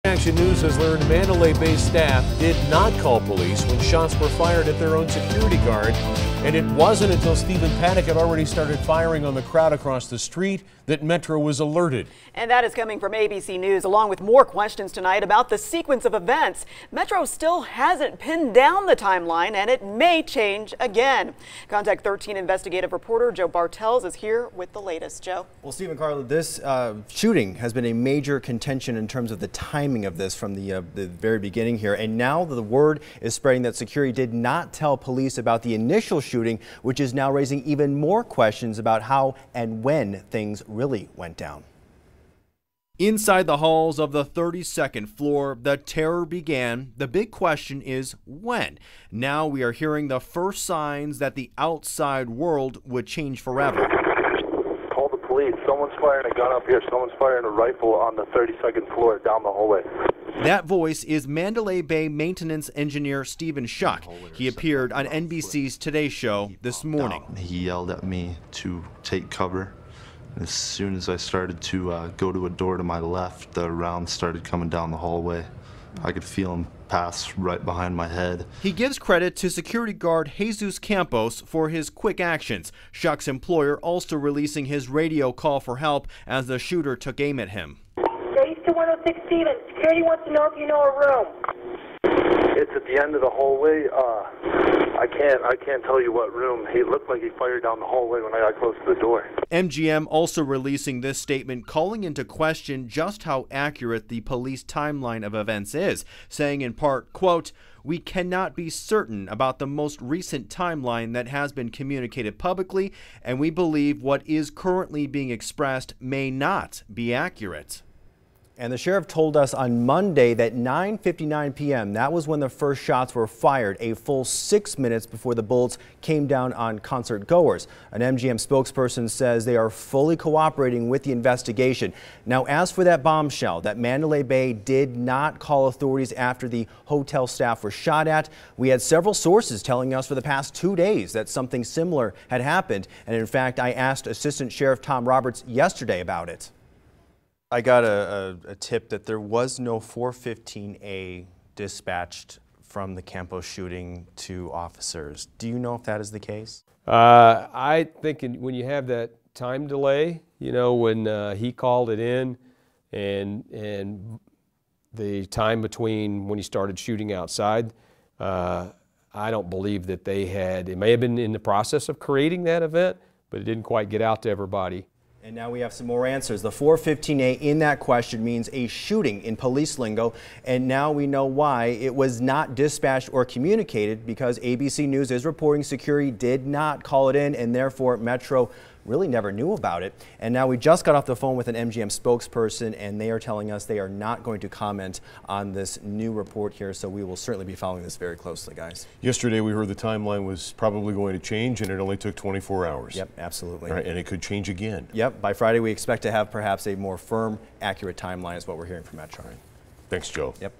Action News has learned Mandalay Bay staff did not call police when shots were fired at their own security guard. And it wasn't until Stephen Paddock had already started firing on the crowd across the street that Metro was alerted. And that is coming from ABC News, along with more questions tonight about the sequence of events. Metro still hasn't pinned down the timeline, and it may change again. Contact 13 investigative reporter Joe Bartels is here with the latest. Joe. Well, Stephen, Carla, this shooting has been a major contention in terms of the timing of this from the very beginning here. And now the word is spreading that security did not tell police about the initial shooting, which is now raising even more questions about how and when things really went down. Inside the halls of the 32nd floor, the terror began. The big question is when. Now we are hearing the first signs that the outside world would change forever. Call the police. Someone's firing a gun up here. Someone's firing a rifle on the 32nd floor down the hallway. That voice is Mandalay Bay maintenance engineer Stephen Schuck. He appeared on NBC's Today Show this morning. He yelled at me to take cover. As soon as I started to go to a door to my left, the rounds started coming down the hallway. I could feel them pass right behind my head. He gives credit to security guard Jesus Campos for his quick actions. Schuck's employer also releasing his radio call for help as the shooter took aim at him. Race to 106 Stephen. Security wants to know if you know a room. It's at the end of the hallway. I can't tell you what room. He looked like he fired down the hallway when I got close to the door. MGM also releasing this statement, calling into question just how accurate the police timeline of events is, saying in part, quote, "We cannot be certain about the most recent timeline that has been communicated publicly, and we believe what is currently being expressed may not be accurate." And the sheriff told us on Monday that 9:59 p.m., that was when the first shots were fired, a full 6 minutes before the bullets came down on concert goers. An MGM spokesperson says they are fully cooperating with the investigation. Now, as for that bombshell that Mandalay Bay did not call authorities after the hotel staff were shot at, we had several sources telling us for the past 2 days that something similar had happened. And in fact, I asked Assistant Sheriff Tom Roberts yesterday about it. I got a tip that there was no 415A dispatched from the Campos shooting to officers. Do you know if that is the case? I think when you have that time delay, you know, when he called it in and the time between when he started shooting outside, I don't believe that they had, it may have been in the process of creating that event, but it didn't quite get out to everybody. And now we have some more answers. The 415A in that question means a shooting in police lingo, and now we know why it was not dispatched or communicated, because ABC News is reporting security did not call it in, and therefore Metro really never knew about it. And now we just got off the phone with an MGM spokesperson, and they are telling us they are not going to comment on this new report here, so we will certainly be following this very closely, guys. Yesterday we heard the timeline was probably going to change, and it only took 24 hours. Yep, absolutely. Right, and it could change again. Yep, by Friday we expect to have perhaps a more firm, accurate timeline is what we're hearing from Metro. Thanks, Joe. Yep.